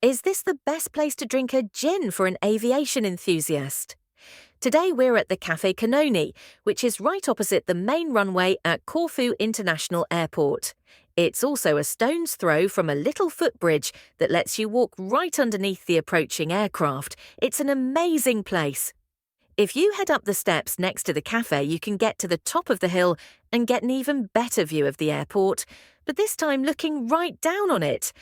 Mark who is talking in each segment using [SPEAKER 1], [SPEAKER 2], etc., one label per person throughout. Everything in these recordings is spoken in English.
[SPEAKER 1] Is this the best place to drink a gin for an aviation enthusiast? Today we're at the Cafe Kanoni, which is right opposite the main runway at Corfu International Airport. It's also a stone's throw from a little footbridge that lets you walk right underneath the approaching aircraft. It's an amazing place. If you head up the steps next to the cafe, you can get to the top of the hill and get an even better view of the airport, but this time looking right down on it.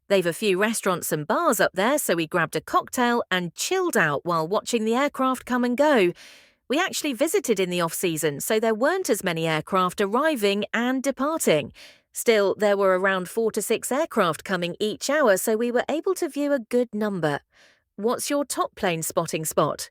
[SPEAKER 1] They've a few restaurants and bars up there, so we grabbed a cocktail and chilled out while watching the aircraft come and go. We actually visited in the off-season, so there weren't as many aircraft arriving and departing. Still, there were around 4 to 6 aircraft coming each hour, so we were able to view a good number. What's your top plane spotting spot?